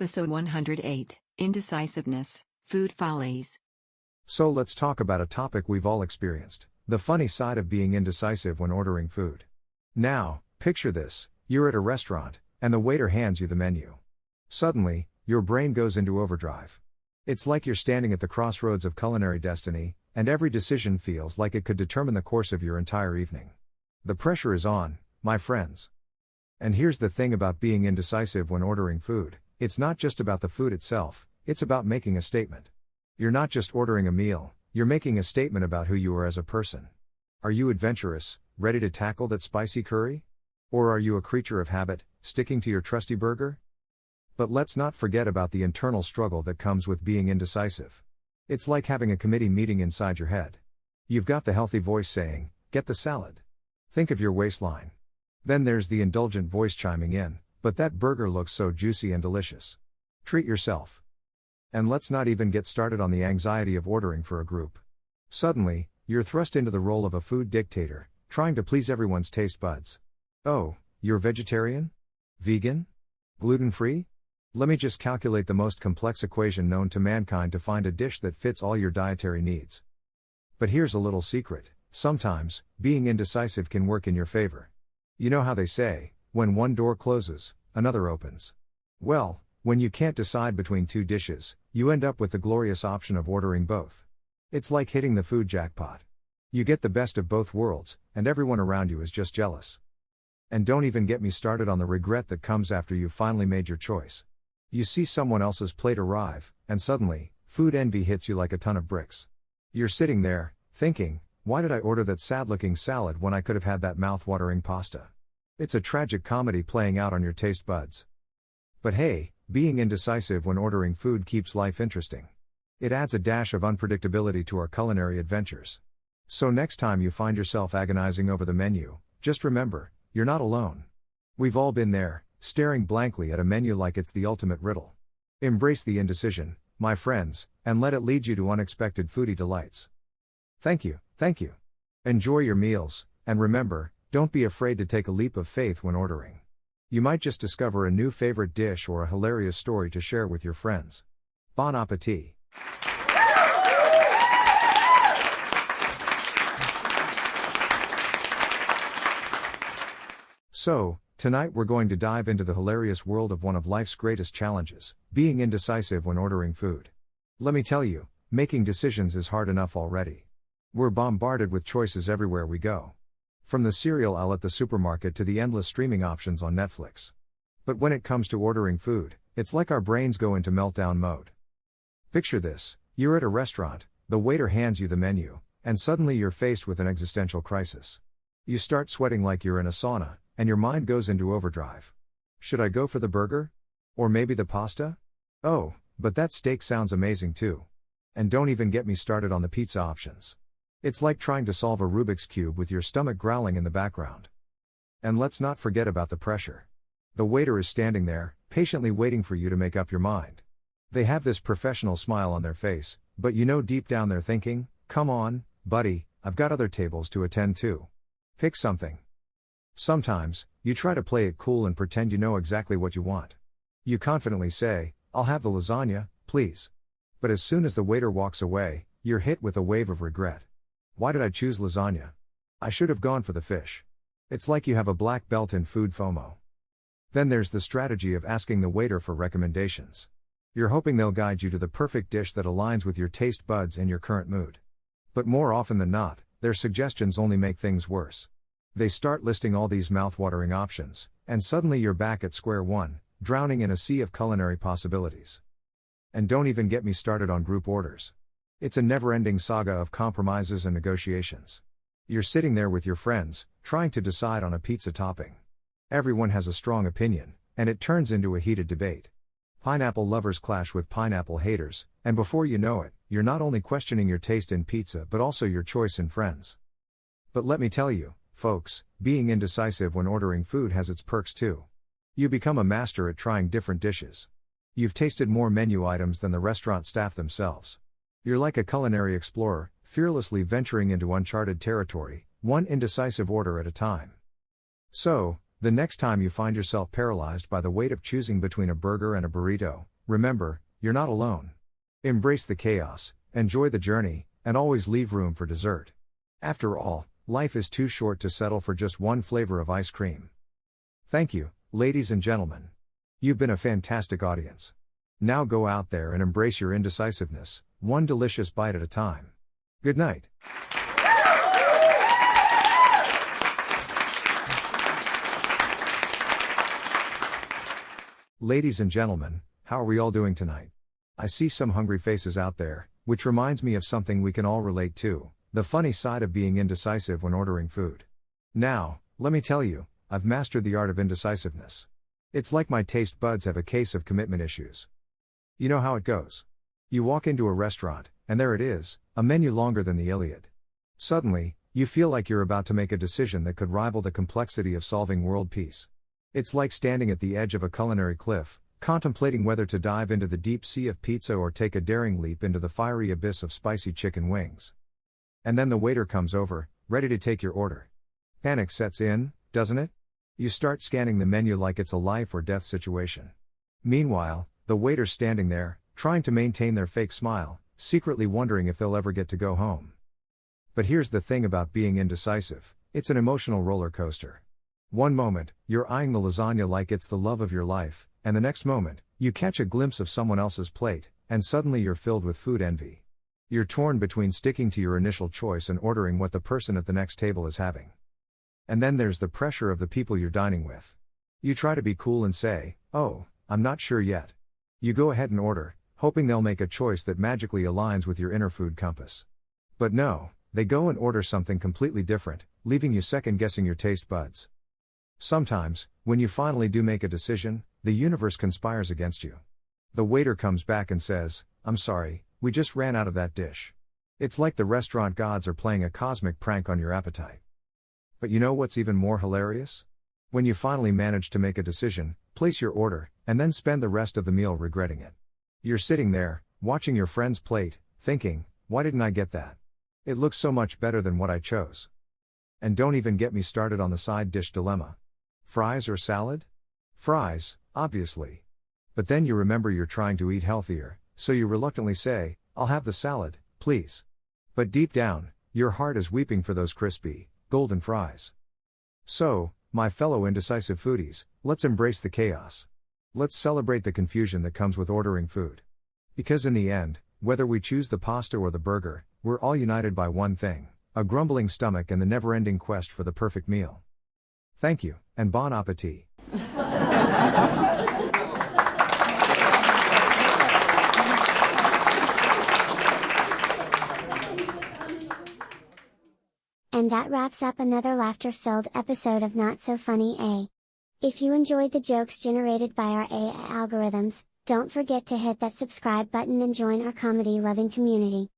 Episode 108, Indecisiveness, Food Follies. So let's talk about a topic we've all experienced, the funny side of being indecisive when ordering food. Now, picture this, you're at a restaurant, and the waiter hands you the menu. Suddenly, your brain goes into overdrive. It's like you're standing at the crossroads of culinary destiny, and every decision feels like it could determine the course of your entire evening. The pressure is on, my friends. And here's the thing about being indecisive when ordering food, it's not just about the food itself, it's about making a statement. You're not just ordering a meal, you're making a statement about who you are as a person. Are you adventurous, ready to tackle that spicy curry? Or are you a creature of habit, sticking to your trusty burger? But let's not forget about the internal struggle that comes with being indecisive. It's like having a committee meeting inside your head. You've got the healthy voice saying, "Get the salad. Think of your waistline." Then there's the indulgent voice chiming in, "But that burger looks so juicy and delicious. Treat yourself." And let's not even get started on the anxiety of ordering for a group. Suddenly, you're thrust into the role of a food dictator, trying to please everyone's taste buds. Oh, you're vegetarian? Vegan? Gluten-free? Let me just calculate the most complex equation known to mankind to find a dish that fits all your dietary needs. But here's a little secret, sometimes, being indecisive can work in your favor. You know how they say, when one door closes, another opens. Well, when you can't decide between two dishes, you end up with the glorious option of ordering both. It's like hitting the food jackpot. You get the best of both worlds, and everyone around you is just jealous. And don't even get me started on the regret that comes after you've finally made your choice. You see someone else's plate arrive, and suddenly, food envy hits you like a ton of bricks. You're sitting there, thinking, why did I order that sad-looking salad when I could have had that mouth-watering pasta? It's a tragic comedy playing out on your taste buds. But hey, being indecisive when ordering food keeps life interesting. It adds a dash of unpredictability to our culinary adventures. So next time you find yourself agonizing over the menu, just remember, you're not alone. We've all been there, staring blankly at a menu like it's the ultimate riddle. Embrace the indecision, my friends, and let it lead you to unexpected foodie delights. Thank you. Enjoy your meals, and remember, don't be afraid to take a leap of faith when ordering. You might just discover a new favorite dish or a hilarious story to share with your friends. Bon appetit! So, tonight we're going to dive into the hilarious world of one of life's greatest challenges, being indecisive when ordering food. Let me tell you, making decisions is hard enough already. We're bombarded with choices everywhere we go. From the cereal aisle at the supermarket to the endless streaming options on Netflix. But when it comes to ordering food, it's like our brains go into meltdown mode. Picture this, you're at a restaurant, the waiter hands you the menu, and suddenly you're faced with an existential crisis. You start sweating like you're in a sauna, and your mind goes into overdrive. Should I go for the burger? Or maybe the pasta? Oh, but that steak sounds amazing too. And don't even get me started on the pizza options. It's like trying to solve a Rubik's Cube with your stomach growling in the background. And let's not forget about the pressure. The waiter is standing there, patiently waiting for you to make up your mind. They have this professional smile on their face, but you know deep down they're thinking, "Come on, buddy, I've got other tables to attend to. Pick something." Sometimes, you try to play it cool and pretend you know exactly what you want. You confidently say, "I'll have the lasagna, please." But as soon as the waiter walks away, you're hit with a wave of regret. Why did I choose lasagna? I should have gone for the fish. It's like you have a black belt in food FOMO. Then there's the strategy of asking the waiter for recommendations. You're hoping they'll guide you to the perfect dish that aligns with your taste buds and your current mood. But more often than not, their suggestions only make things worse. They start listing all these mouth-watering options, and suddenly you're back at square one, drowning in a sea of culinary possibilities. And don't even get me started on group orders. It's a never-ending saga of compromises and negotiations. You're sitting there with your friends, trying to decide on a pizza topping. Everyone has a strong opinion, and it turns into a heated debate. Pineapple lovers clash with pineapple haters, and before you know it, you're not only questioning your taste in pizza but also your choice in friends. But let me tell you, folks, being indecisive when ordering food has its perks too. You become a master at trying different dishes. You've tasted more menu items than the restaurant staff themselves. You're like a culinary explorer, fearlessly venturing into uncharted territory, one indecisive order at a time. So, the next time you find yourself paralyzed by the weight of choosing between a burger and a burrito, remember, you're not alone. Embrace the chaos, enjoy the journey, and always leave room for dessert. After all, life is too short to settle for just one flavor of ice cream. Thank you, ladies and gentlemen. You've been a fantastic audience. Now go out there and embrace your indecisiveness, one delicious bite at a time. Good night. Ladies and gentlemen, how are we all doing tonight? I see some hungry faces out there, which reminds me of something we can all relate to, the funny side of being indecisive when ordering food. Now, let me tell you, I've mastered the art of indecisiveness. It's like my taste buds have a case of commitment issues. You know how it goes. You walk into a restaurant, and there it is, a menu longer than the Iliad. Suddenly, you feel like you're about to make a decision that could rival the complexity of solving world peace. It's like standing at the edge of a culinary cliff, contemplating whether to dive into the deep sea of pizza or take a daring leap into the fiery abyss of spicy chicken wings. And then the waiter comes over, ready to take your order. Panic sets in, doesn't it? You start scanning the menu like it's a life or death situation. Meanwhile, the waiter's standing there, trying to maintain their fake smile, secretly wondering if they'll ever get to go home. But here's the thing about being indecisive, it's an emotional roller coaster. One moment, you're eyeing the lasagna like it's the love of your life, and the next moment, you catch a glimpse of someone else's plate, and suddenly you're filled with food envy. You're torn between sticking to your initial choice and ordering what the person at the next table is having. And then there's the pressure of the people you're dining with. You try to be cool and say, "Oh, I'm not sure yet." You go ahead and order, hoping they'll make a choice that magically aligns with your inner food compass. But no, they go and order something completely different, leaving you second-guessing your taste buds. Sometimes, when you finally do make a decision, the universe conspires against you. The waiter comes back and says, "I'm sorry, we just ran out of that dish." It's like the restaurant gods are playing a cosmic prank on your appetite. But you know what's even more hilarious? When you finally manage to make a decision, place your order, and then spend the rest of the meal regretting it. You're sitting there, watching your friend's plate, thinking, "Why didn't I get that? It looks so much better than what I chose." And don't even get me started on the side dish dilemma. Fries or salad? Fries, obviously. But then you remember you're trying to eat healthier, so you reluctantly say, "I'll have the salad, please." But deep down, your heart is weeping for those crispy, golden fries. So, my fellow indecisive foodies, let's embrace the chaos. Let's celebrate the confusion that comes with ordering food. Because in the end, whether we choose the pasta or the burger, we're all united by one thing, a grumbling stomach and the never-ending quest for the perfect meal. Thank you, and bon appetit. And that wraps up another laughter-filled episode of Not So Funny A. If you enjoyed the jokes generated by our AI algorithms, don't forget to hit that subscribe button and join our comedy-loving community.